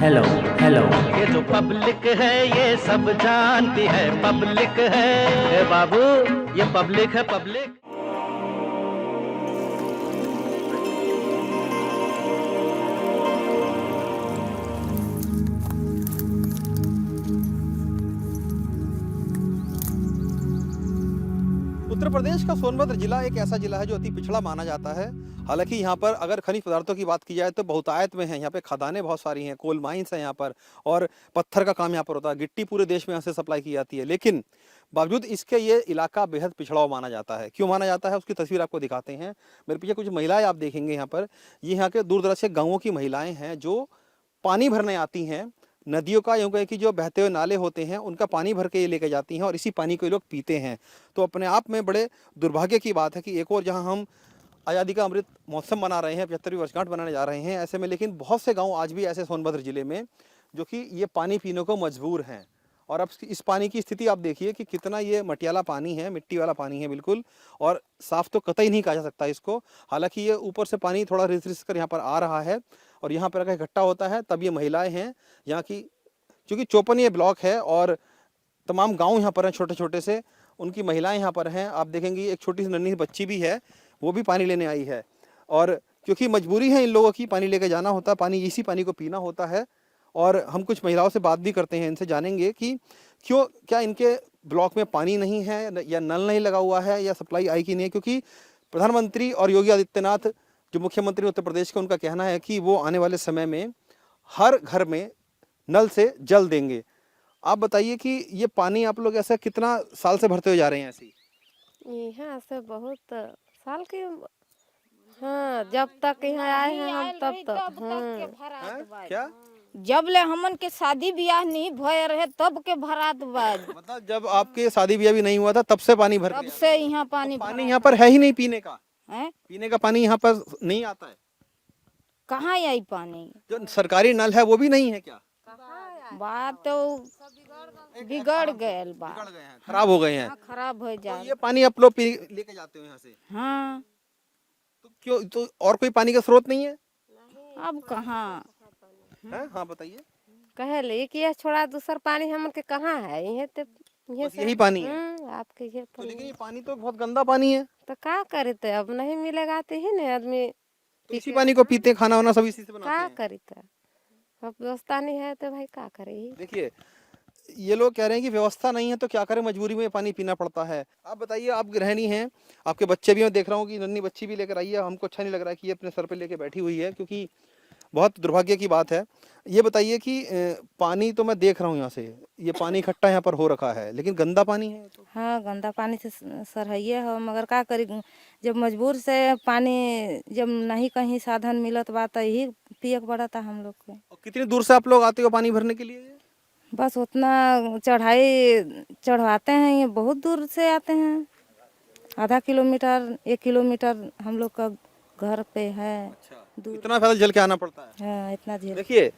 Hello hello. ये जो public है ये सब जानती है, पब्लिक है ए बाबू, ये पब्लिक है पब्लिक। उत्तर प्रदेश का सोनभद्र जिला एक ऐसा जिला है जो अति पिछड़ा माना जाता है। हालांकि यहाँ पर अगर खनिज पदार्थों की बात की जाए तो बहुतायत में है। यहाँ पे खदानें बहुत सारी हैं, कोल माइंस हैं यहाँ पर, और पत्थर का काम यहाँ पर होता है। गिट्टी पूरे देश में यहाँ से सप्लाई की जाती है, लेकिन बावजूद इसके ये इलाका बेहद पिछड़ा हुआ माना जाता है। क्यों माना जाता है उसकी तस्वीर आपको दिखाते हैं। मेरे पीछे कुछ महिलाएं आप देखेंगे यहाँ पर, ये यहाँ के दूर दराज के गाँवों की महिलाएं हैं जो पानी भरने आती हैं। नदियों का यूँ कहें कि जो बहते हुए नाले होते हैं उनका पानी भर के ये लेके जाती हैं और इसी पानी को ये लोग पीते हैं। तो अपने आप में बड़े दुर्भाग्य की बात है कि एक और जहां हम आज़ादी का अमृत महोत्सव मना रहे हैं, 75वीं वर्षगांठ मनाने जा रहे हैं, ऐसे में लेकिन बहुत से गांव आज भी ऐसे सोनभद्र जिले में जो कि ये पानी पीने को मजबूर हैं। और अब इस पानी की स्थिति आप देखिए कि कितना ये मटियाला पानी है, मिट्टी वाला पानी है बिल्कुल, और साफ़ तो कतई नहीं कहा जा सकता इसको। हालांकि ये ऊपर से पानी थोड़ा रिस रिस कर यहाँ पर आ रहा है और यहाँ पर अगर इकट्ठा होता है तब ये महिलाएं हैं यहाँ की, क्योंकि चौपन ये ब्लॉक है और तमाम गांव यहाँ पर हैं छोटे छोटे से, उनकी महिलाएं यहाँ पर हैं। आप देखेंगे एक छोटी सी नन्ही सी बच्ची भी है, वो भी पानी लेने आई है। और क्योंकि मजबूरी है इन लोगों की, पानी लेके जाना होता है, पानी इसी पानी को पीना होता है। और हम कुछ महिलाओं से बात भी करते हैं, इनसे जानेंगे कि क्यों, क्या इनके ब्लॉक में पानी नहीं है या नल नहीं लगा हुआ है या सप्लाई आई कि नहीं। क्योंकि प्रधानमंत्री और योगी आदित्यनाथ जो मुख्यमंत्री उत्तर प्रदेश के, उनका कहना है कि वो आने वाले समय में हर घर में नल से जल देंगे। आप बताइए कि ये पानी आप लोग ऐसा कितना साल से भरते हुए जा रहे हैं ऐसे? यहाँ से बहुत साल के, हाँ, जब तक यहाँ आए हैं हम तब तक। हाँ, क्या जब ले हमन के शादी ब्याह नहीं भय रहे तब के भरात बाद, मतलब जब आपके शादी ब्याह भी नहीं हुआ था तब से पानी भर तब से यहाँ पानी पानी यहाँ पर है ही नहीं पीने का? है? पीने का पानी यहाँ पर नहीं आता है? कहाँ आई पानी? जो सरकारी नल है वो भी नहीं है क्या? बात तो बिगड़ गए, बिगड़ गए हैं, खराब हो गए हैं। खराब हो तो जाए। ये पानी आप लोग लेके जाते हो यहाँ से? हाँ, तो क्यों, तो और कोई पानी का स्रोत नहीं है? अब कहाँ है? हाँ बताइए। कहे ले कि यह छोड़ा दूसर पानी हमन के कहाँ है? ये तो बस यही पानी है? आपके ये तो लेकिन ये पानी तो बहुत गंदा पानी है। तो क्या करे, तो अब नहीं मिलेगा तो ही नहीं आदमी तो इसी पानी को पीते हैं, खाना वाना सब इसी से बनाते क्या हैं। करी, तो अब व्यवस्था नहीं है तो भाई क्या करे। देखिए ये लोग कह रहे हैं कि व्यवस्था नहीं है तो क्या करें, मजबूरी में पानी पीना पड़ता है। आप बताइए, आप गृहिणी हैं, आपके बच्चे भी, मैं देख रहा हूँ कि नन्ही बच्ची भी लेकर आई है। हमको अच्छा नहीं लग रहा है कि ये अपने सर पे लेके बैठी हुई है, क्योंकि बहुत दुर्भाग्य की बात है। ये बताइए कि पानी तो मैं देख रहा हूँ यहाँ से, ये पानी इकट्ठा यहाँ पर हो रखा है, लेकिन गंदा पानी है तो। हाँ, गंदा पानी से सरहैये हो, मगर का करी, जब मजबूर से पानी, जब नहीं कहीं साधन मिलत बा तो यही पिए के पड़ता हम लोग के। और कितनी दूर से आप लोग आते हो पानी भरने के लिए? बस उतना चढ़ाई चढ़वाते हैं, ये बहुत दूर से आते हैं, आधा किलोमीटर 1 किलोमीटर हम लोग का घर पे है। अच्छा, इतना पैदल चल के आना पड़ता है? हाँ, इतना झेल। देखिए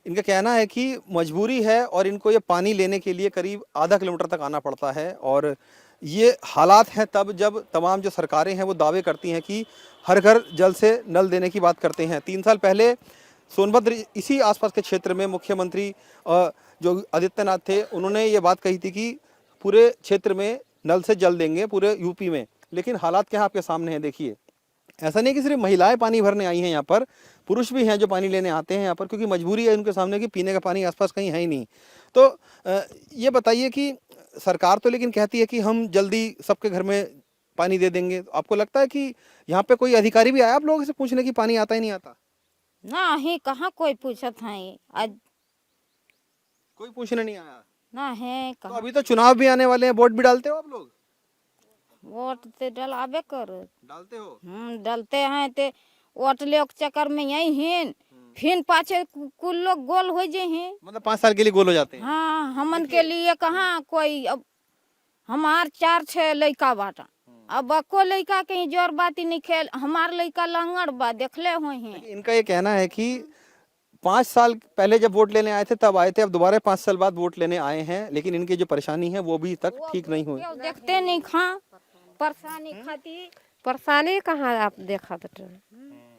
इनका कहना है कि मजबूरी है और इनको ये पानी लेने के लिए करीब आधा किलोमीटर तक आना पड़ता है। और ये हालात हैं तब जब तमाम जो सरकारें हैं वो दावे करती हैं कि हर घर जल से नल देने की बात करते हैं। 3 साल पहले सोनभद्र इसी आसपास के क्षेत्र में मुख्यमंत्री जो आदित्यनाथ थे, उन्होंने ये बात कही थी कि पूरे क्षेत्र में नल से जल देंगे, पूरे यूपी में। लेकिन हालात क्या आपके सामने हैं, देखिए। ऐसा नहीं कि सिर्फ महिलाएं पानी भरने आई हैं यहाँ पर, पुरुष भी हैं जो पानी लेने आते हैं यहाँ पर, क्योंकि मजबूरी है उनके सामने कि पीने का पानी आसपास कहीं है ही नहीं। तो ये बताइए कि सरकार तो लेकिन कहती है कि हम जल्दी सबके घर में पानी दे देंगे। आपको लगता है कि यहाँ पे कोई अधिकारी भी आया आप लोगों से पूछने की पानी आता ही नहीं आता? ना ही कहाँ कोई पूछत है, आज कोई पूछने नहीं आया? ना है तो कहाँ। अभी तो चुनाव भी आने वाले हैं, वोट भी डालते हो आप लोग? वोट तो डलाबे कर, डालते हो? डलते हैं तो वोट ले के चक्कर में यही हैं, फिर पाछे कुल लोग गोल हो जे हैं। मतलब 5 साल के लिए गोल हो जाते हैं? हाँ, हमन के लिए कहाँ कोई, अब हमार 4-6 लड़का बाटा, अब को लड़का कहीं जोर बाती नहीं खेल, हमार लड़का लंगड़ बा, देखले हो हैं। इनका ये कहना है कि 5 साल पहले जब वोट लेने आए थे तब आए थे, अब दोबारा 5 साल बाद वोट लेने आए हैं, लेकिन इनकी जो परेशानी है वो भी तक ठीक नहीं हुई। देखते नहीं खा परेशानी खाती, परेशानी कहाँ आप देखा तो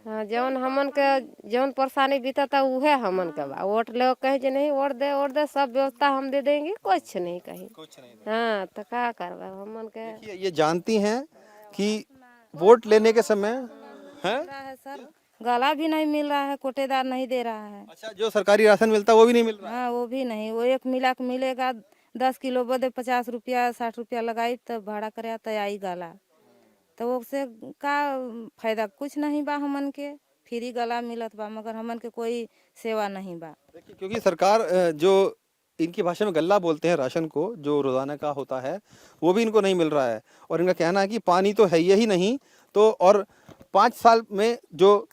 हाँ जौन हमन के जौन परेशानी बीतता उहे हमन के बा। वोट ले कहीं जे नहीं वोट दे सब व्यवस्था हम दे देंगे, कुछ नहीं कहीं। कुछ नहीं। हाँ तो क्या करबा हमन के। देखिए ये जानती हैं कि वोट लेने के समय हैं रहा है सर, गला भी नहीं मिल रहा है, कोटेदार नहीं दे रहा है। अच्छा जो सरकारी राशन मिलता है वो भी नहीं मिल रहा है। हाँ वो भी नहीं, वो एक मिला के मिलेगा 10 किलो बदे 50 रुपया 60 रुपया लगाई तब भाड़ा करे तो आई गला, तो उससे का फायदा कुछ नहीं बा हमन के। फ्री गला मिलत बा मगर हमन के कोई सेवा नहीं बा। देखिए क्योंकि सरकार जो इनकी भाषा में गल्ला बोलते हैं राशन को, जो रोजाना का होता है वो भी इनको नहीं मिल रहा है। और इनका कहना है कि पानी तो है ही नहीं, तो और 5 साल में जो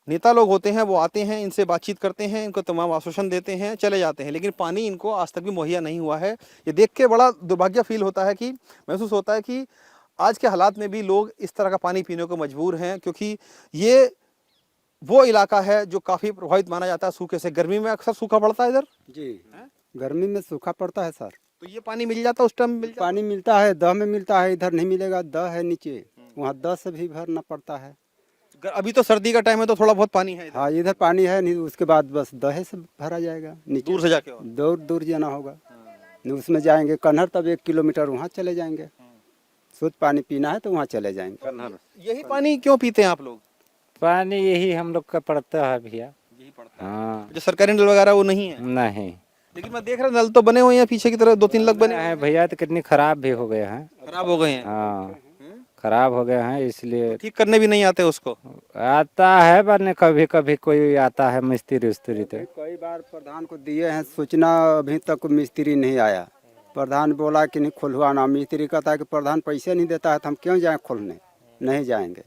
नेता लोग होते हैं वो आते हैं, इनसे बातचीत करते हैं, इनको तमाम आश्वासन देते हैं, चले जाते हैं, लेकिन पानी इनको आज तक भी मुहैया नहीं हुआ है। ये देख के बड़ा दुर्भाग्य फील होता है, कि महसूस होता है कि आज के हालात में भी लोग इस तरह का पानी पीने को मजबूर हैं, क्योंकि ये वो इलाका है जो काफ़ी प्रभावित माना जाता है सूखे से। गर्मी में अक्सर सूखा पड़ता है इधर, जी गर्मी में सूखा पड़ता है सर। तो ये पानी मिल जाता है उस टाइम मिल जाता पानी मिलता है, दह में मिलता है, इधर नहीं मिलेगा। दह है नीचे, वहाँ दह से भी भरना पड़ता है। है। अभी तो सर्दी का टाइम है तो थोड़ा बहुत पानी है इधर। हाँ इधर पानी है नहीं, उसके बाद बस दहे से भरा जाएगा। नीचे दूर से जाके और। दूर दूर जाना होगा, नहीं उसमें जाएंगे कन्हर, तब 1 किलोमीटर वहाँ चले जाएंगे। शुद्ध पानी पीना है तो वहाँ चले जाएंगे। यही पानी क्यों पीते हैं आप लोग? पानी यही हम लोग का पड़ता है भैया। यही पड़ता हाँ है। जो सरकारी नल वगैरह वो नहीं है, नहीं लेकिन मैं देख रहा हूँ नल तो बने हुए हैं पीछे की तरफ, 2-3 लग बने है भैया, तो कितनी खराब भी हो गए हैं। खराब हो गए हैं। हाँ खराब हो गए हैं, इसलिए ठीक करने भी नहीं आते उसको। आता है बने, कभी कभी कोई आता है मिस्त्री उस्त्री। तो कई बार प्रधान को दिए हैं सूचना, अभी तक मिस्त्री नहीं आया। प्रधान बोला कि नहीं खुलवाना, मिस्त्री कहता है कि प्रधान पैसे नहीं देता है तो हम क्यों जाएं खोलने, नहीं जाएंगे,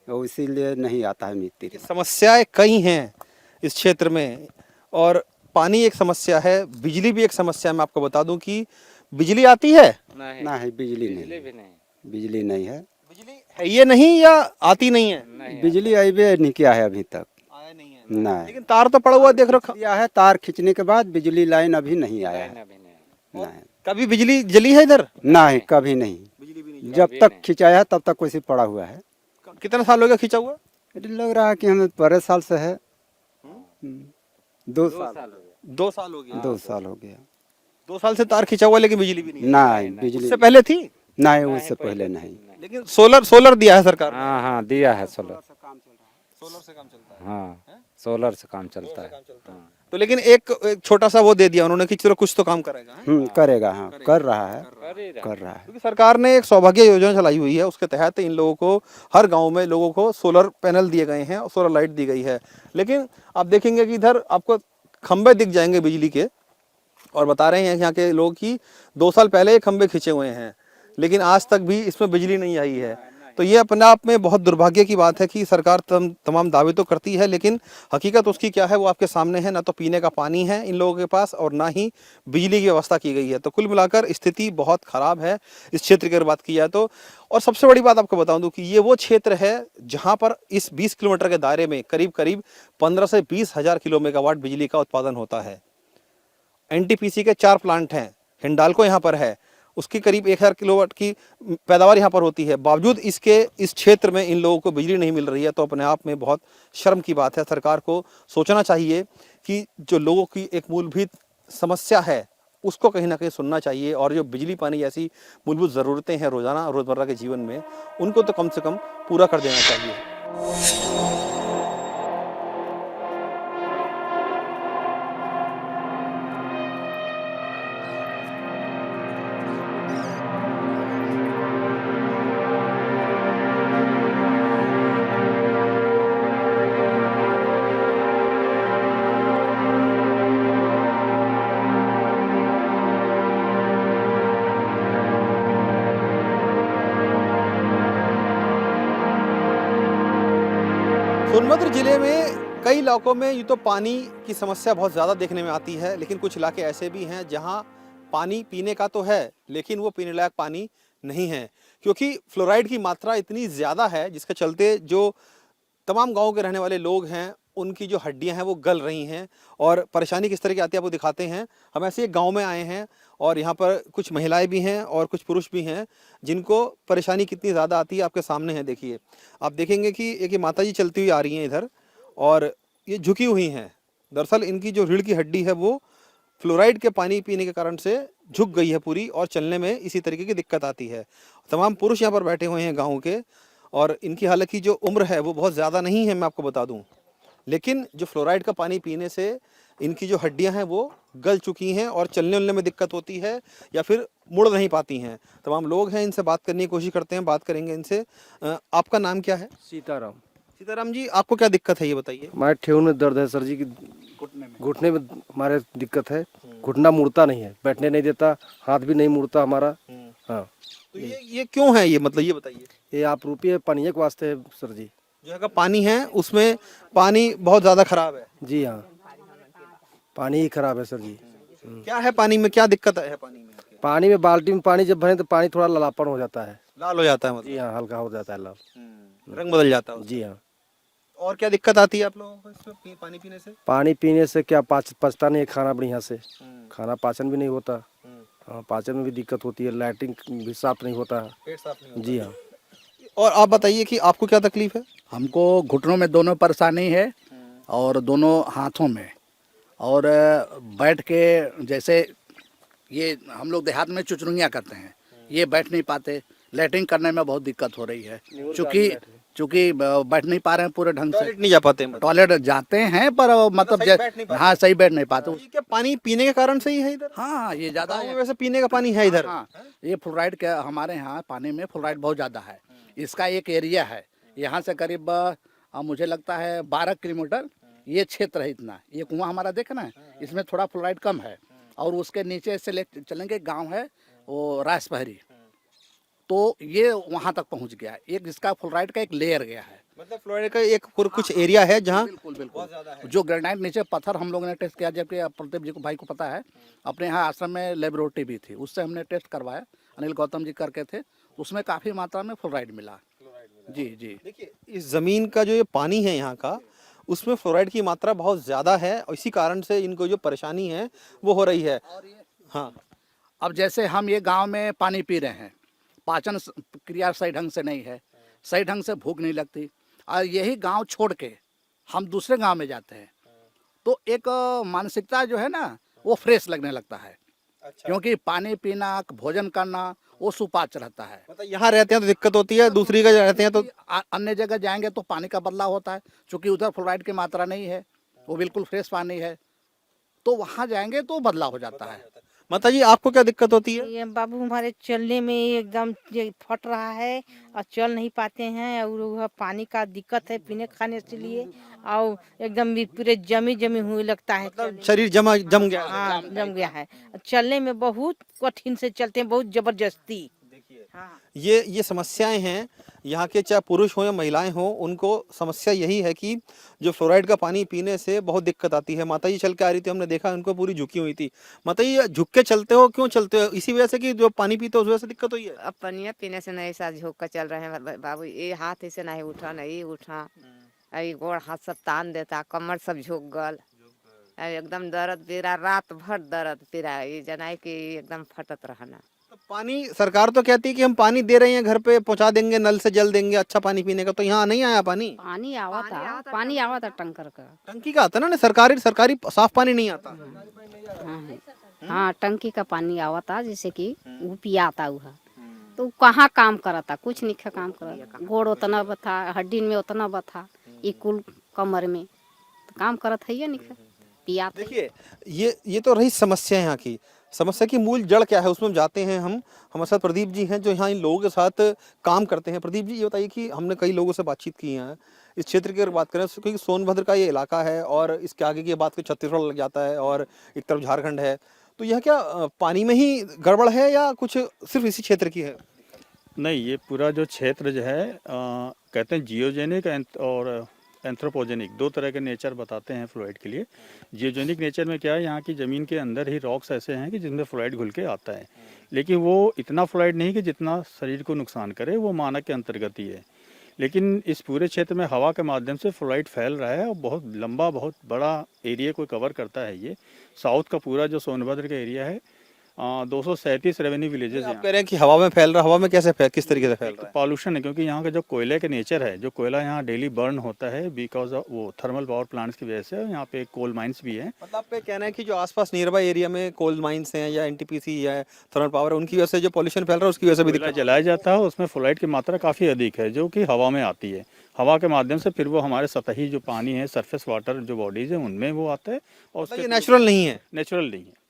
तो इसीलिए नहीं आता है मिस्त्री। समस्याएं कई हैं इस क्षेत्र में, और पानी एक समस्या है, बिजली भी एक समस्या है। मैं आपको बता दूं कि बिजली आती है, नहीं बिजली नहीं, बिजली नहीं है। बिजली है ये नहीं या आती नहीं है? बिजली अबे नहीं किया है अभी तक, आया नहीं है। नहीं लेकिन तार तो पड़ा हुआ देख रहे हो। दिया है, तार खींचने के बाद बिजली लाइन अभी नहीं आया है। नहीं कभी बिजली जली है इधर? नहीं कभी नहीं, बिजली भी नहीं। जब तक खिंचाया तब तक कोई पड़ा हुआ है। कितना साल हो गया खींचा हुआ? लग रहा है कि हमें 12 साल से है। 2 साल 2 साल हो गया। 2 साल हो गया। 2 साल से तार खींचा हुआ, लेकिन बिजली भी नहीं है। नहीं बिजली उससे पहले थी, नहीं, उससे पहले नहीं। लेकिन सोलर दिया है सरकार ने। हाँ हाँ दिया है सोलर। सोलर से काम चलता है। हाँ सोलर से काम चलता है। तो लेकिन एक छोटा सा वो दे दिया उन्होंने कि चलो कुछ तो काम करेगा, है? करेगा। हाँ कर रहा है, कर रहा है। क्योंकि सरकार ने एक सौभाग्य योजना चलाई हुई है, उसके तहत इन लोगों को, हर गांव में लोगों को सोलर पैनल दिए गए हैं और सोलर लाइट दी गई है। लेकिन आप देखेंगे कि इधर आपको खंबे दिख जाएंगे बिजली के, और बता रहे हैं यहाँ के लोग कि 2 साल पहले ये खंबे खींचे हुए हैं, लेकिन आज तक भी इसमें बिजली नहीं आई है। तो ये अपने आप में बहुत दुर्भाग्य की बात है कि सरकार तमाम दावे तो करती है, लेकिन हकीकत उसकी क्या है वो आपके सामने है। ना तो पीने का पानी है इन लोगों के पास, और ना ही बिजली की व्यवस्था की गई है। तो कुल मिलाकर स्थिति बहुत ख़राब है इस क्षेत्र की अगर बात की जाए तो। और सबसे बड़ी बात आपको बता दूं कि ये वो क्षेत्र है जहाँ पर इस 20 किलोमीटर के दायरे में करीब करीब 15 से 20 हज़ार किलो मेगावाट बिजली का उत्पादन होता है। NTPC के 4 प्लांट हैं, हिंडाल्को यहाँ पर है, उसकी करीब 1000 किलोवाट की पैदावार यहाँ पर होती है। बावजूद इसके इस क्षेत्र में इन लोगों को बिजली नहीं मिल रही है, तो अपने आप में बहुत शर्म की बात है। सरकार को सोचना चाहिए कि जो लोगों की एक मूलभूत समस्या है उसको कहीं ना कहीं सुनना चाहिए, और जो बिजली पानी जैसी मूलभूत ज़रूरतें हैं रोज़ाना रोज़मर्रा के जीवन में, उनको तो कम से कम पूरा कर देना चाहिए। सोनभद्र जिले में कई इलाकों में यूँ तो पानी की समस्या बहुत ज़्यादा देखने में आती है, लेकिन कुछ इलाके ऐसे भी हैं जहां पानी पीने का तो है, लेकिन वो पीने लायक पानी नहीं है, क्योंकि फ्लोराइड की मात्रा इतनी ज़्यादा है, जिसके चलते जो तमाम गांव के रहने वाले लोग हैं उनकी जो हड्डियां हैं वो गल रही हैं और परेशानी किस तरह की आती है आपको दिखाते हैं। हम ऐसे एक गांव में आए हैं और यहाँ पर कुछ महिलाएं भी हैं और कुछ पुरुष भी हैं जिनको परेशानी कितनी ज़्यादा आती है आपके सामने है। देखिए, आप देखेंगे कि एक ये माता जी चलती हुई आ रही हैं इधर और ये झुकी हुई हैं। दरअसल इनकी जो रीढ़ की हड्डी है वो फ्लोराइड के पानी पीने के कारण से झुक गई है पूरी और चलने में इसी तरीके की दिक्कत आती है। तमाम पुरुष यहाँ पर बैठे हुए हैं गाँव के और इनकी हालांकि जो उम्र है वो बहुत ज़्यादा नहीं है, मैं आपको बता दूं, लेकिन जो फ्लोराइड का पानी पीने से इनकी जो हड्डियां हैं वो गल चुकी हैं और चलने उलने में दिक्कत होती है या फिर मुड़ नहीं पाती हैं। तमाम लोग हैं, इनसे बात करने की कोशिश करते हैं, बात करेंगे इनसे। आपका नाम क्या है? सीताराम। सीताराम जी, आपको क्या दिक्कत है ये बताइए। हमारे ठेहुन में दर्द है सर जी, की घुटने में हमारे दिक्कत है, घुटना मुड़ता नहीं है, बैठने नहीं देता, हाथ भी नहीं मुड़ता हमारा। हाँ, तो ये क्यों है, ये मतलब ये बताइए। ये आप रुपये पानी के वास्ते है सर जी। जो का पानी है उसमें पानी बहुत ज़्यादा खराब है। जी हाँ, पानी ही खराब है सर जी। क्या है पानी में, क्या दिक्कत है पानी में? पानी में बाल्टी में पानी जब भरें तो पानी थोड़ा लालापन हो जाता है। लाल हो जाता है मतलब? जी हाँ, हल्का हो जाता है लाल, रंग बदल जाता है। जी हाँ। और क्या दिक्कत आती है आप लोगों को इसमें पानी पीने से? पानी पीने से क्या पचता नहीं है खाना बढ़िया से, खाना पाचन भी नहीं होता। हाँ, पाचन में भी दिक्कत होती है, लैट्रिन भी साफ नहीं होता है। पेट साफ नहीं होता। जी हाँ। और आप बताइए कि आपको क्या तकलीफ है? हमको घुटनों में दोनों परेशानी है और दोनों हाथों में, और बैठ के जैसे ये हम लोग देहात में चुचरुंगियाँ करते हैं, ये बैठ नहीं पाते, लैट्रिन करने में बहुत दिक्कत हो रही है। चूँकि बैठ नहीं पा रहे हैं पूरे ढंग से, नहीं जा पाते मतलब? टॉयलेट जाते हैं पर मतलब हाँ सही बैठ नहीं पाते। क्या पानी पीने के कारण से ही है इधर? हाँ, ये ज़्यादा गाँव में वैसे पीने का पानी है इधर? हाँ, ये फ्लोराइड के हमारे यहाँ पानी में फ्लोराइड बहुत ज़्यादा है। इसका एक एरिया है, यहाँ से करीब मुझे लगता है 12 किलोमीटर ये क्षेत्र है। इतना ये कुआं हमारा देखना है, इसमें थोड़ा फ्लोराइड कम है, और उसके नीचे से ले चलेंगे गांव है वो राजपहरी, तो ये वहाँ तक पहुँच गया है। एक इसका फ्लोराइड का एक लेयर गया है, मतलब फ्लोराइड का एक कुछ एरिया है जहाँ बिल्कुल जो ग्रेनाइट नीचे पत्थर हम लोगों ने टेस्ट किया, जबकि प्रदीप जी को भाई को पता है, अपने यहाँ आश्रम में लेबोरेटरी भी थी, उससे हमने टेस्ट करवाया, अनिल गौतम जी करके थे, उसमें काफ़ी मात्रा में फ्लोराइड मिला। जी जी। देखिए, इस ज़मीन का जो ये पानी है यहाँ का, उसमें फ्लोराइड की मात्रा बहुत ज़्यादा है और इसी कारण से इनको जो परेशानी है वो हो रही है। हाँ, अब जैसे हम ये गांव में पानी पी रहे हैं, पाचन क्रिया सही ढंग से नहीं है, सही ढंग से भूख नहीं लगती, और यही गांव छोड़ के हम दूसरे गांव में जाते हैं तो एक मानसिकता जो है ना वो फ्रेश लगने लगता है। अच्छा। क्योंकि पानी पीना, भोजन करना वो सुपाच्य रहता है। मतलब यहाँ रहते हैं तो दिक्कत होती है, दूसरी जगह रहते हैं तो अन्य जगह जाएंगे तो पानी का बदलाव होता है, क्योंकि उधर फ्लोराइड की मात्रा नहीं है, वो बिल्कुल फ्रेश पानी है, तो वहाँ जाएंगे तो बदलाव हो जाता है। माता जी, आपको क्या दिक्कत होती है? ये बाबू हमारे चलने में एकदम ये फट रहा है और चल नहीं पाते हैं, और वह पानी का दिक्कत है पीने खाने के लिए, और एकदम भी पूरे जमी हुई लगता है, मतलब शरीर जम गया? हाँ, जम गया है। चलने में बहुत कठिन से चलते हैं, बहुत जबरदस्ती। हाँ। ये समस्याएं हैं यहाँ के, चाहे पुरुष हो या महिलाएं हो, उनको समस्या यही है कि जो फ्लोराइड का पानी पीने से बहुत दिक्कत आती है। माता जी चल के आ रही थी, हमने देखा उनको पूरी झुकी हुई थी। माता जी, झुक के चलते हो, क्यों चलते हो? इसी वजह से कि जो पानी पीते हो उस वजह से दिक्कत हुई है? अब पानी पीने से नहीं, ऐसा झुक कर चल रहे हैं बाबू, ये हाथ ऐसे नहीं उठा, नहीं उठा, अभी गोड़ हाथ सब तान देता, कमर सब झुक गल, एकदम दर्द पीरा, रात भर दर्द पीरा, ये जनाई कि एकदम फटत रहना। तो पानी, सरकार तो कहती है कि हम पानी दे रहे हैं, घर पे पहुंचा देंगे, नल से जल देंगे अच्छा पानी पीने का, तो यहाँ नहीं आया पानी? पानी आवा था टंकर का। टंकी का आता ना, सरकारी साफ पानी नहीं आता। हाँ, टंकी का पानी आवा था, जैसे कि वो पिया था वह, तो कहाँ काम करता, कुछ नहीं काम करता, गोड़ उतना बथा, हड्डी में उतना बथा, ये कुल कमर में तो काम करत है नहीं पिया। देखिए, ये तो रही समस्या यहाँ की। समस्या की मूल जड़ क्या है उसमें जाते हैं हम। हमारे साथ प्रदीप जी हैं जो यहाँ इन लोगों के साथ काम करते हैं। प्रदीप जी, ये बताइए कि हमने कई लोगों से बातचीत की है इस क्षेत्र की, अगर बात करें क्योंकि सोनभद्र का ये इलाका है और इसके आगे की बात को छत्तीसगढ़ लग जाता है और एक तरफ झारखंड है, तो यह क्या पानी में ही गड़बड़ है या कुछ सिर्फ इसी क्षेत्र की है? नहीं, ये पूरा जो क्षेत्र जो है कहते हैं जियोजेनिक और एंथ्रोपोजेनिक, दो तरह के नेचर बताते हैं फ्लोराइड के लिए। जियोजेनिक नेचर में क्या है, यहाँ की ज़मीन के अंदर ही रॉक्स ऐसे हैं कि जिनमें फ्लोराइड घुल के आता है, लेकिन वो इतना फ्लोराइड नहीं कि जितना शरीर को नुकसान करे, वो मानक के अंतर्गत ही है। लेकिन इस पूरे क्षेत्र में हवा के माध्यम से फ्लोराइड फैल रहा है और बहुत लंबा, बहुत बड़ा एरिया को कवर करता है। ये साउथ का पूरा जो सोनभद्र का एरिया है, 237 रेवेन्यू विलेजेस आप हैं। कह रहे हैं कि हवा में फैल रहा, हवा में कैसे किस तरीके से फैल रहा है? पॉल्यूशन है, क्योंकि यहाँ का जो कोयले का नेचर है, जो कोयला यहाँ डेली बर्न होता है बिकॉज ऑफ वो थर्मल पावर प्लांट्स की वजह से। यहाँ पे कोल माइंस भी हैं। मतलब आपका कहना है कि जो आसपास नियर बाय एरिया में कोल माइंस हैं या एनटीपीसी या थर्मल पावर है, उनकी वजह से जो पॉल्यूशन फैल रहा है उसकी वजह से भी कोयला दिक्कत जलाया जाता है, उसमें फ्लोराइड की मात्रा काफ़ी अधिक है जो कि हवा में आती है। हवा के माध्यम से फिर वो हमारे सतही जो पानी है, सरफेस वाटर जो बॉडीज है, उनमें वो आता है। और मतलब उसके ये नेचुरल नहीं है। नेचुरल नहीं है।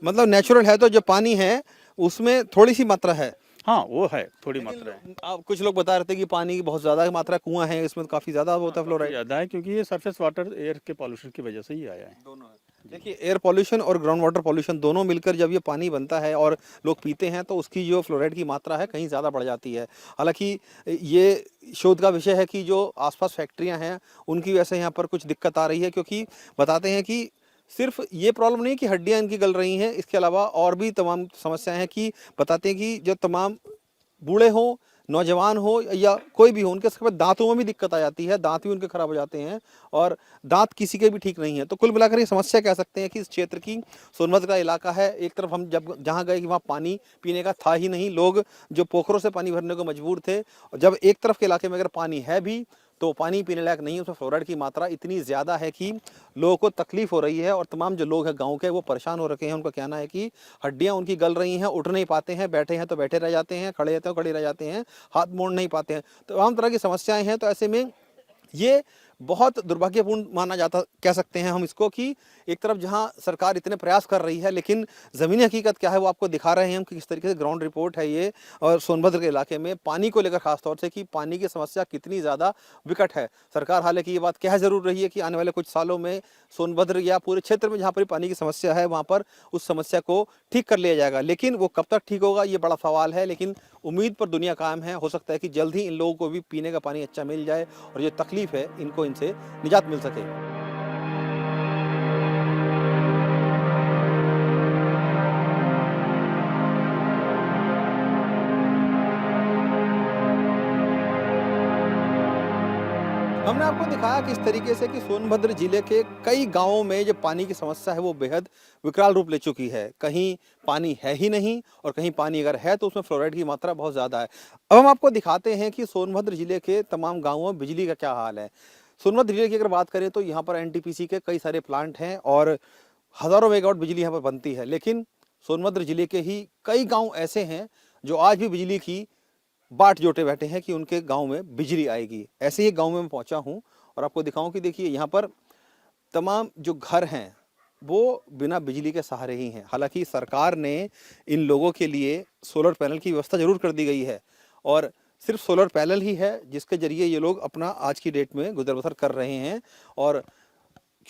मतलब नेचुरल है तो जो पानी है उसमें थोड़ी सी मात्रा है। हाँ, वो है, थोड़ी मात्रा है। आप कुछ लोग बता रहे थे कि पानी की बहुत ज्यादा मात्रा, कुआं है इसमें काफी ज्यादा होता है फ्लोराइड। ज़्यादा है क्योंकि ये सरफेस वाटर एयर के पॉल्यूशन की वजह से ही आया है। दोनों है। देखिए, एयर पॉल्यूशन और ग्राउंड वाटर पॉल्यूशन दोनों मिलकर जब ये पानी बनता है और लोग पीते हैं तो उसकी जो फ्लोराइड की मात्रा है कहीं ज़्यादा बढ़ जाती है। हालांकि ये शोध का विषय है कि जो आसपास फैक्ट्रियां हैं उनकी वजह से यहाँ पर कुछ दिक्कत आ रही है, क्योंकि बताते हैं कि सिर्फ ये प्रॉब्लम नहीं कि हड्डियां इनकी गल रही हैं, इसके अलावा और भी तमाम समस्याएं हैं। कि बताते हैं कि जो तमाम बूढ़े हों, नौजवान हो या कोई भी हो, उनके सब दांतों में भी दिक्कत आ जाती है, दांत भी उनके खराब हो जाते हैं और दांत किसी के भी ठीक नहीं है। तो कुल मिलाकर ये समस्या कह सकते हैं कि इस क्षेत्र की, सोनभद्र का इलाका है, एक तरफ हम जब जहाँ गए कि वहाँ पानी पीने का था ही नहीं, लोग जो पोखरों से पानी भरने को मजबूर थे। और जब एक तरफ के इलाके में अगर पानी है भी तो पानी पीने लायक नहीं है, उसमें फ्लोराइड की मात्रा इतनी ज़्यादा है कि लोगों को तकलीफ हो रही है। और तमाम जो लोग हैं गांव के, वो परेशान हो रखे हैं। उनका कहना है कि हड्डियां उनकी गल रही हैं, उठ नहीं पाते हैं, बैठे हैं तो बैठे रह जाते हैं, खड़े हैं तो खड़े रह जाते हैं, हाथ मोड़ नहीं पाते हैं। तो तमाम तरह की समस्याएं हैं। तो ऐसे में ये बहुत दुर्भाग्यपूर्ण माना जाता, कह सकते हैं हम इसको, कि एक तरफ जहां सरकार इतने प्रयास कर रही है लेकिन ज़मीनी हकीकत क्या है वो आपको दिखा रहे हैं हम कि किस तरीके से ग्राउंड रिपोर्ट है ये। और सोनभद्र के इलाके में पानी को लेकर खासतौर से कि पानी की समस्या कितनी ज़्यादा विकट है। सरकार हालांकि ये बात कह ज़रूर रही है कि आने वाले कुछ सालों में सोनभद्र या पूरे क्षेत्र में जहाँ पर पानी की समस्या है वहाँ पर उस समस्या को ठीक कर लिया जाएगा, लेकिन वो कब तक ठीक होगा ये बड़ा सवाल है। लेकिन उम्मीद पर दुनिया कायम है। हो सकता है कि जल्द ही इन लोगों को भी पीने का पानी अच्छा मिल जाए और जो तकलीफ है इनको इनसे निजात मिल सके। हमने आपको दिखाया किस तरीके से कि सोनभद्र जिले के कई गांवों में जो पानी की समस्या है वो बेहद विकराल रूप ले चुकी है। कहीं पानी है ही नहीं और कहीं पानी अगर है तो उसमें फ्लोराइड की मात्रा बहुत ज़्यादा है। अब हम आपको दिखाते हैं कि सोनभद्र जिले के तमाम गांवों में बिजली का क्या हाल है। सोनभद्र जिले की अगर बात करें तो यहाँ पर एनटीपीसी के कई सारे प्लांट हैं और हज़ारों मेगावाट बिजली यहाँ पर बनती है, लेकिन सोनभद्र जिले के ही कई गाँव ऐसे हैं जो आज भी बिजली की बाट जोटे बैठे हैं कि उनके गांव में बिजली आएगी। ऐसे ही गांव में मैं पहुंचा हूं और आपको दिखाऊं कि देखिए यहाँ पर तमाम जो घर हैं वो बिना बिजली के सहारे ही हैं। हालांकि सरकार ने इन लोगों के लिए सोलर पैनल की व्यवस्था जरूर कर दी गई है और सिर्फ सोलर पैनल ही है जिसके जरिए ये लोग अपना आज की डेट में गुजर बसर कर रहे हैं। और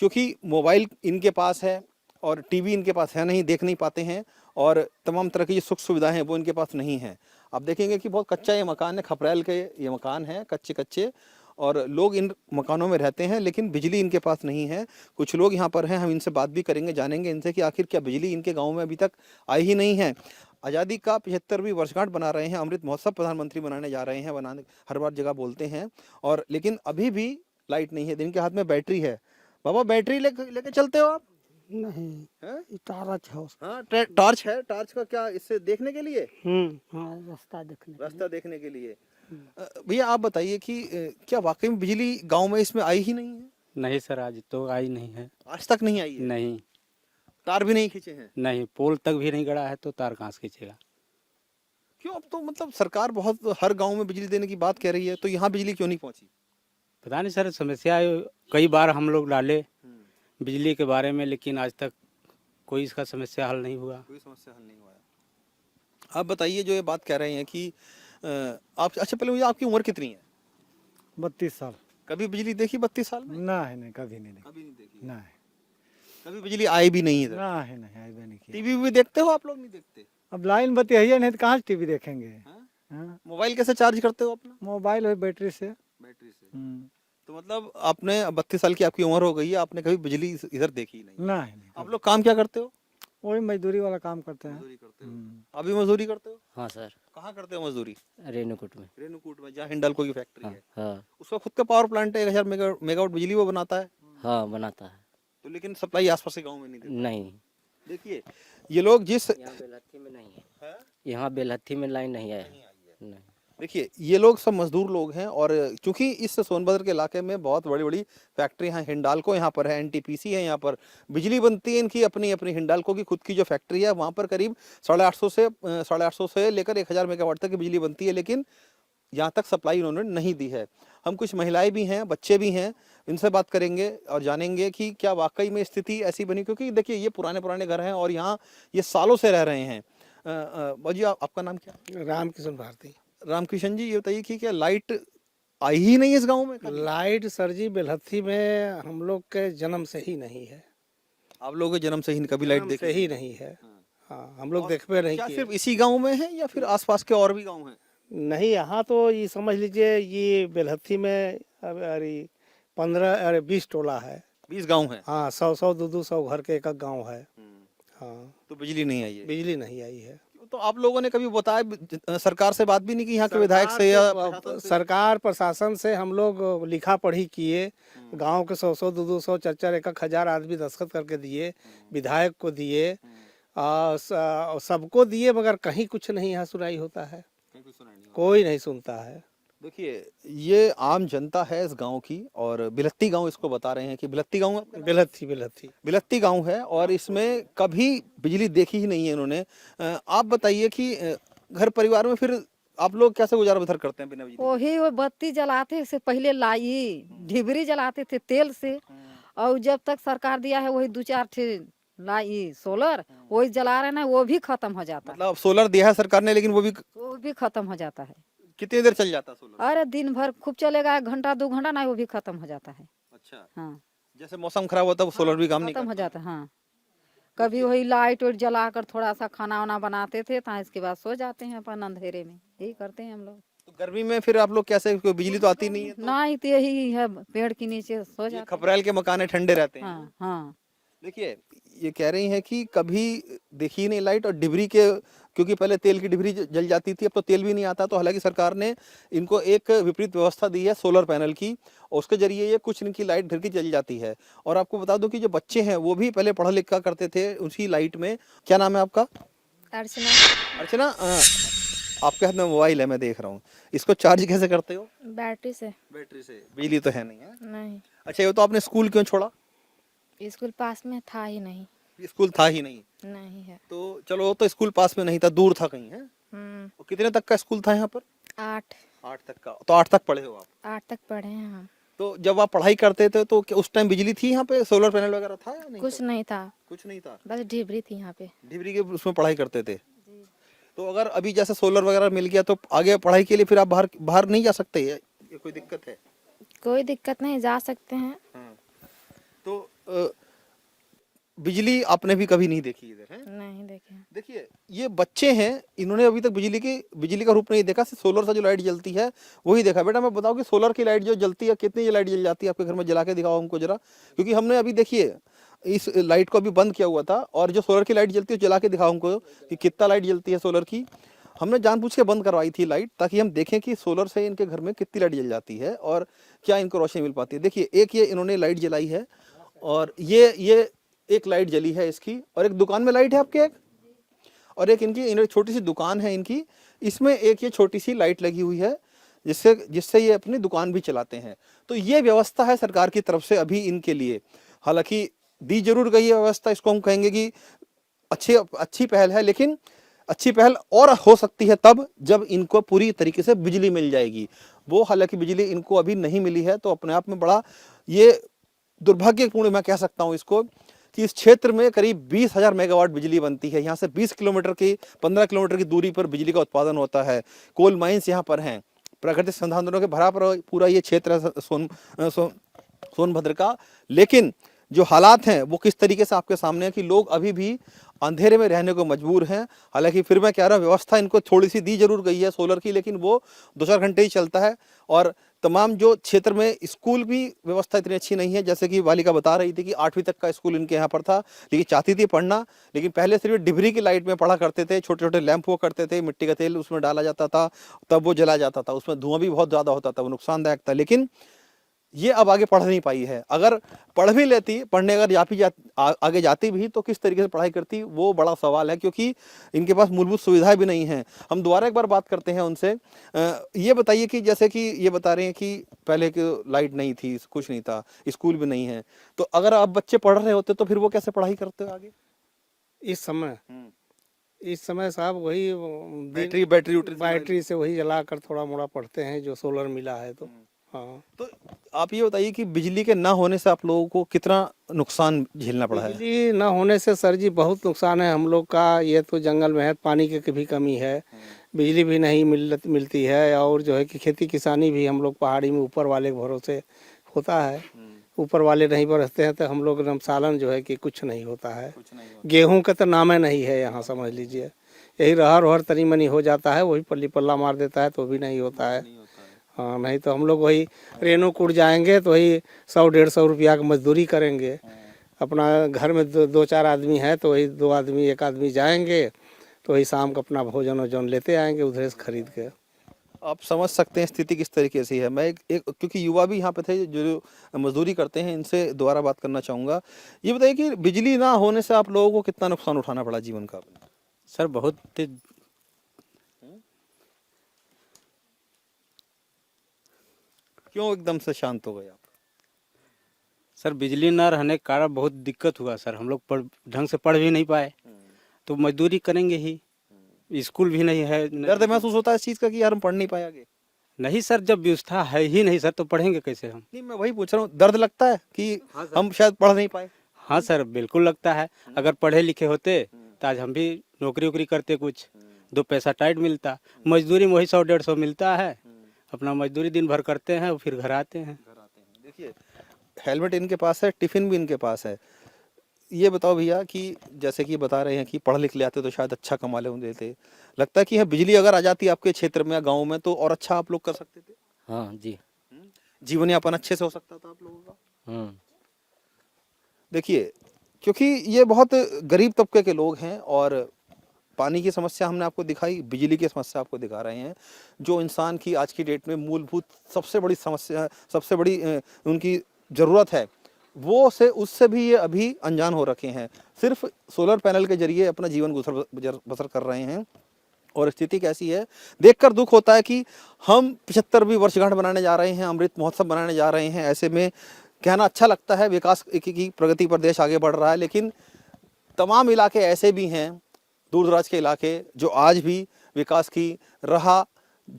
क्योंकि मोबाइल इनके पास है और टीवी इनके पास है नहीं, देख नहीं पाते हैं और तमाम तरह की जो सुख सुविधाएं हैं वो इनके पास नहीं है। आप देखेंगे कि बहुत कच्चा ये मकान है, खपरेल के ये मकान है, कच्चे कच्चे, और लोग इन मकानों में रहते हैं लेकिन बिजली इनके पास नहीं है। कुछ लोग यहाँ पर हैं, हम इनसे बात भी करेंगे, जानेंगे इनसे कि आखिर क्या बिजली इनके गाँव में अभी तक आई ही नहीं है। आज़ादी का 75वीं वर्षगांठ बना रहे हैं, अमृत महोत्सव प्रधानमंत्री बनाने जा रहे हैं, बनाने हर बार जगह बोलते हैं, और लेकिन अभी भी लाइट नहीं है। दिन के हाथ में बैटरी है। बाबा बैटरी लेके चलते हो आप? नहीं है, टॉर्च है। हाँ, टॉर्च है। टॉर्च का क्या, इससे देखने के लिए? हाँ, रास्ता देखने के लिए। भैया आप बताइए कि क्या वाकई में बिजली गांव में इसमें आई ही नहीं है? नहीं सर, आज तो आई नहीं है। आज तक नहीं आई है? नहीं, तार भी नहीं खींचे हैं? नहीं, पोल तक भी नहीं गड़ा है तो तार कहाँ से खींचेगा? क्यों? अब तो मतलब सरकार बहुत हर गांव में बिजली देने की बात कह रही है, तो यहाँ बिजली क्यों नहीं पहुंची? पता नहीं सर, समस्या कई बार हम लोग डाले बिजली के बारे में, लेकिन आज तक कोई इसका समस्या हल नहीं हुआ। कोई समस्या हल नहीं हुआ। आप बताइए, जो ये बात कह रहे हैं कि आप, अच्छा पहले मुझे आपकी उम्र कितनी है? 32 साल। कभी बिजली देखी 32 साल में? ना है, नहीं, कभी नहीं देखी। कभी नहीं देखी? ना है, कभी बिजली आई भी नहीं है? ना है, नहीं आई भी नहीं की। टीवी भी देखते हो आप लोग? नहीं देखते? अब लाइन बत्ती है नहीं तो कहाँ से टीवी देखेंगे? हाँ? मोबाइल कैसे चार्ज करते हो अपना? मोबाइल है बैटरी से। बैटरी से। तो मतलब आपने 32 साल की आपकी उम्र हो गई है, आपने कभी बिजली इधर देखी नहीं? ना है, नहीं। आप लोग काम क्या करते हो? वही मजदूरी वाला काम करते हैं। मजदूरी करते हो? अभी मजदूरी करते हो? हाँ सर, कहाँ करते हो मजदूरी? रेणुकूट में। रेणुकूट में, जहाँ हिंडाल्को की फैक्ट्री है। हाँ उसका खुद का पावर प्लांट है, 1000 मेगावाट बिजली वो बनाता है। हाँ बनाता है। तो लेकिन सप्लाई आसपास के गाँव में नहीं देता। नहीं, देखिए ये लोग जिस यहाँ बेलहत्थी में नहीं है। यहाँ बेलहत्थी में लाइन नहीं है। नहीं। देखिए ये लोग सब मजदूर लोग हैं, और चूंकि इस सोनभद्र के इलाके में बहुत बड़ी बड़ी फैक्ट्रियां हैं, हिंडाल्को यहाँ पर है, एनटीपीसी है, यहाँ पर बिजली बनती है इनकी अपनी अपनी। हिंडाल्को की खुद की जो फैक्ट्री है वहाँ पर करीब 850 से लेकर 1000 मेगावाट तक की बिजली बनती है, लेकिन यहाँ तक सप्लाई उन्होंने नहीं दी है। हम कुछ महिलाएं भी हैं, बच्चे भी हैं, इनसे बात करेंगे और जानेंगे कि क्या वाकई में स्थिति ऐसी बनी, क्योंकि देखिए ये पुराने घर हैं और यहाँ ये सालों से रह रहे हैं। बाजी आपका नाम क्या? रामकिशन भारती। रामकिशन जी, ये बताइए कि क्या लाइट आई ही नहीं इस गांव में? लाइट सर जी बेलहत्थी में हम लोग के जन्म से ही नहीं है। आप लोगों के जन्म से ही कभी लाइट जन्म देखी से ही नहीं है। हाँ, हम लोग देखते नहीं क्या किए। सिर्फ इसी गांव में है या फिर आसपास के और भी गांव हैं? नहीं, यहाँ तो ये समझ लीजिए ये बेलहत्थी में अरे 20 टोला है। 20 गांव हैं। हाँ, 100 200 घर के एक गांव है। हाँ, तो बिजली नहीं आई है। बिजली नहीं आई है। तो आप लोगों ने कभी बताया, सरकार से बात भी नहीं की यहाँ के विधायक से या सरकार प्रशासन से? हम लोग लिखा पढ़ी किए, गांव के 100 200 4 1 हजार आदमी दस्तखत करके दिए, विधायक को दिए, सबको दिए, मगर कहीं कुछ नहीं यहाँ सुनाई होता है। कोई नहीं सुनता है। देखिए ये आम जनता है इस गांव की, और बिलत्ती गांव इसको बता रहे हैं कि बिलत्ती गांव है। बिलत्ती गांव है, और इसमें कभी बिजली देखी ही नहीं है इन्होंने। आप बताइए कि घर परिवार में फिर आप लोग कैसे गुजारा बसर करते हैं बिना बिजली? वही वो बत्ती जलाते से पहले लाई ढिबरी जलाते थे तेल से, और जब तक सरकार दिया है वही 2-4 ठे लाई सोलर वही जला रहे ना, वो भी खत्म हो जाता है। मतलब सोलर दिया है सरकार ने, लेकिन वो भी खत्म हो जाता है। कितनी देर चल जाता है सोलर? अरे दिन भर खूब चलेगा, 1 घंटा 2 घंटा ना, वो भी खत्म हो जाता है। अच्छा, हाँ, जैसे मौसम खराब होता है वो सोलर भी काम नहीं खत्म हो करता। जाता है। हाँ, कभी वही लाइट वाइट जला कर थोड़ा सा खाना वाना बनाते थे, तो इसके बाद सो जाते हैं अपन अंधेरे में। यही करते हैं हम लोग। तो गर्मी में फिर आप लोग कैसे, बिजली तो आती नहीं है? ना ही तो यही है, पेड़ के नीचे सो ये जाते खपरेल के मकान है, ठंडे रहते हैं। हाँ हाँ। देखिए ये कह रही हैं कि कभी देखी नहीं लाइट, और डिबरी के, क्योंकि पहले तेल की डिबरी जल जाती थी, अब तो तेल भी नहीं आता। तो हालांकि सरकार ने इनको एक विपरीत व्यवस्था दी है सोलर पैनल की, और उसके जरिए ये कुछ इनकी लाइट घर की जल जाती है। और आपको बता दूं कि जो बच्चे हैं वो भी पहले पढ़ा लिखा करते थे उसी लाइट में। क्या नाम है आपका? अर्चना। आपके हाथ में मोबाइल है, मैं देख रहा हूँ, इसको चार्ज कैसे करते हो? बैटरी से। बैटरी से। बिजली तो है नहीं है? नहीं, अच्छा, ये तो आपने स्कूल क्यों छोड़ा? स्कूल पास में था ही नहीं। स्कूल था ही नहीं? नहीं है। तो चलो, तो स्कूल पास में नहीं था, दूर था कहीं, है? और कितने तक का स्कूल था यहाँ पर? 8 तक का। तो 8 तक पढ़े हो आप? 8 तक पढ़े हैं हम। तो जब आप पढ़ाई करते थे तो क्या उस टाइम बिजली थी यहाँ पे? सोलर पैनल वगैरह था या नहीं? कुछ नहीं था, कुछ नहीं था, बस डिबरी थी यहाँ पे। डिबरी के उसमें पढ़ाई करते थे। तो अगर अभी जैसे सोलर वगैरह मिल गया तो आगे पढ़ाई के लिए फिर आप बाहर नहीं जा सकते? ये कोई दिक्कत है? कोई दिक्कत नहीं, जा सकते हैं। तो बिजली आपने भी कभी नहीं देखी इधर, है? नहीं देखे। देखिए ये बच्चे हैं, इन्होंने अभी तक बिजली का रूप नहीं देखा, सिर्फ सोलर से जो लाइट जलती है वही देखा। बेटा मैं बताऊं कि सोलर की लाइट जो जलती है, कितनी लाइट जल जाती है आपके घर में? जला के दिखाओ हमको जरा, क्योंकि हमने अभी देखिए इस लाइट को अभी बंद किया हुआ था, और जो सोलर की लाइट जलती है जला के दिखाओ हमको कि कितना लाइट जलती है सोलर की। हमने जानबूझ के बंद करवाई थी लाइट, ताकि हम देखें कि सोलर से इनके घर में कितनी लाइट जल जाती है और क्या इनको रोशनी मिल पाती है। देखिए एक ये इन्होंने लाइट जलाई है, और ये एक लाइट जली है इसकी, और एक दुकान में लाइट है आपके, एक और एक इनकी छोटी सी दुकान है इनकी, इसमें एक ये छोटी सी लाइट लगी हुई है, जिससे ये अपनी दुकान भी चलाते हैं। तो ये व्यवस्था है सरकार की तरफ से अभी इनके लिए। हालांकि दी जरूर गई है व्यवस्था, इसको हम कहेंगे कि अच्छी पहल है, लेकिन अच्छी पहल और हो सकती है तब जब इनको पूरी तरीके से बिजली मिल जाएगी। वो हालांकि बिजली इनको अभी नहीं मिली है, तो अपने आप में बड़ा ये दुर्भाग्यपूर्ण मैं कह सकता हूँ इसको, कि इस क्षेत्र में करीब 20,000 मेगावाट बिजली बनती है। यहाँ से 20 किलोमीटर की 15 किलोमीटर की दूरी पर बिजली का उत्पादन होता है। कोल माइंस यहाँ पर हैं, प्राकृतिक संसाधनों के भरा पूरा ये क्षेत्र है सोनभद्र का। लेकिन जो हालात हैं वो किस तरीके से आपके सामने है कि लोग अभी भी अंधेरे में रहने को मजबूर हैं। हालांकि फिर मैं कह रहा हूँ व्यवस्था इनको थोड़ी सी दी जरूर गई है सोलर की, लेकिन वो 2-4 घंटे ही चलता है। और तमाम जो क्षेत्र में स्कूल भी व्यवस्था इतनी अच्छी नहीं है, जैसे कि बालिका बता रही थी कि 8वीं तक का स्कूल इनके यहाँ पर था, लेकिन चाहती थी पढ़ना, लेकिन पहले सिर्फ डिबरी की लाइट में पढ़ा करते थे। छोटे छोटे लैंप हुआ करते थे, मिट्टी का तेल उसमें डाला जाता था, तब वो जला जाता था, उसमें धुआं भी बहुत ज़्यादा होता था, वो नुकसानदायक था। लेकिन ये अब आगे पढ़ नहीं पाई है। अगर पढ़ भी लेती, पढ़ने अगर आगे जाती भी तो किस तरीके से पढ़ाई करती, वो बड़ा सवाल है, क्योंकि इनके पास मूलभूत सुविधाएं भी नहीं हैं। हम दोबारा एक बार बात करते हैं उनसे। ये बताइए कि जैसे कि ये बता रहे हैं कि पहले की लाइट नहीं थी, कुछ नहीं था, स्कूल भी नहीं है, तो अगर अब बच्चे पढ़ रहे होते तो फिर वो कैसे पढ़ाई करते आगे? इस समय साहब वही बैटरी से वही जलाकर थोड़ा मोड़ा पढ़ते हैं, जो सोलर मिला है तो। हाँ, तो आप ये बताइए कि बिजली के ना होने से आप लोगों को कितना नुकसान झेलना पड़ा है? बिजली न होने से सर जी बहुत नुकसान है हम लोग का। ये तो जंगल में है, पानी की भी कमी है, बिजली भी नहीं मिलती है, और जो है कि खेती किसानी भी हम लोग पहाड़ी में ऊपर वाले के भरोसे होता है। ऊपर वाले नहीं बरसते हैं तो हम लोग एकदम सालन जो है कि कुछ नहीं होता है। गेहूं का तो नाम नहीं है यहाँ, समझ लीजिए। यही रहर वहर तनी मनी हो जाता है, वही पल्ली पल्ला मार देता है तो भी नहीं होता है। हाँ, नहीं तो हम लोग वही रेणुकूट जाएंगे तो वही 100-150 रुपया की मजदूरी करेंगे। अपना घर में 2-4 आदमी है तो वही 2 आदमी 1 आदमी जाएंगे तो वही शाम को अपना भोजन वोजन लेते आएंगे उधर से खरीद के। आप समझ सकते हैं स्थिति किस तरीके से है। मैं एक क्योंकि युवा भी यहाँ पे थे जो मजदूरी करते हैं, इनसे दोबारा बात करना चाहूँगा। ये बताइए कि बिजली ना होने से आप लोगों को कितना नुकसान उठाना पड़ा जीवन का? सर बहुत क्यों एकदम से शांत हो गए आप? सर बिजली ना रहने के कारण बहुत दिक्कत हुआ सर। हम लोग ढंग से पढ़ भी नहीं पाए, तो मजदूरी करेंगे ही, स्कूल भी नहीं है। दर्द महसूस होता है इस चीज़ का कि यार हम पढ़ नहीं पाए आगे? नहीं सर, जब व्यवस्था है ही नहीं सर तो पढ़ेंगे कैसे हम? नहीं, मैं वही पूछ रहा हूँ, दर्द लगता है कि हम शायद पढ़ नहीं पाए? हाँ सर, बिल्कुल लगता है। अगर पढ़े लिखे होते तो आज हम भी नौकरी वोकरी करते, कुछ 2 पैसा टाइट मिलता। मजदूरी में वही 100-150 मिलता है, अपना मजदूरी दिन भर करते हैं और फिर घर आते हैं। देखिए, हेलमेट इनके पास है, टिफिन भी इनके पास है। ये बताओ भैया कि जैसे कि बता रहे हैं कि पढ़ लिख लेते तो शायद अच्छा कमा लेते, लगता है कि यह बिजली अगर आ जाती आपके क्षेत्र में या गाँव में तो और अच्छा आप लोग कर सकते थे? हाँ जी, जीवन यापन अच्छे से हो सकता था आप लोगों का। देखिए, क्योंकि ये बहुत गरीब तबके के लोग हैं और पानी की समस्या हमने आपको दिखाई, बिजली की समस्या आपको दिखा रहे हैं, जो इंसान की आज की डेट में मूलभूत सबसे बड़ी समस्या, सबसे बड़ी उनकी ज़रूरत है, वो से उससे भी ये अभी अनजान हो रखे हैं। सिर्फ सोलर पैनल के जरिए अपना जीवन बसर कर रहे हैं। और स्थिति कैसी है देखकर दुख होता है कि हम 75वीं वर्षगांठ बनाने जा रहे हैं, अमृत महोत्सव बनाने जा रहे हैं। ऐसे में कहना अच्छा लगता है विकास की प्रगति पर देश आगे बढ़ रहा है, लेकिन तमाम इलाके ऐसे भी हैं, दूर दराज के इलाके, जो आज भी विकास की राह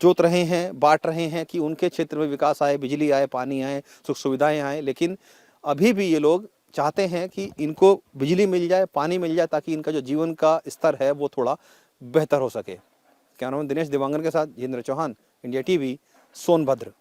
जोत रहे हैं, बांट रहे हैं कि उनके क्षेत्र में विकास आए, बिजली आए, पानी आए, सुख सुविधाएं आए। लेकिन अभी भी ये लोग चाहते हैं कि इनको बिजली मिल जाए, पानी मिल जाए, ताकि इनका जो जीवन का स्तर है वो थोड़ा बेहतर हो सके। क्या नाम है? दिनेश दिवांगन के साथ जितेंद्र चौहान, इंडिया टीवी, सोनभद्र।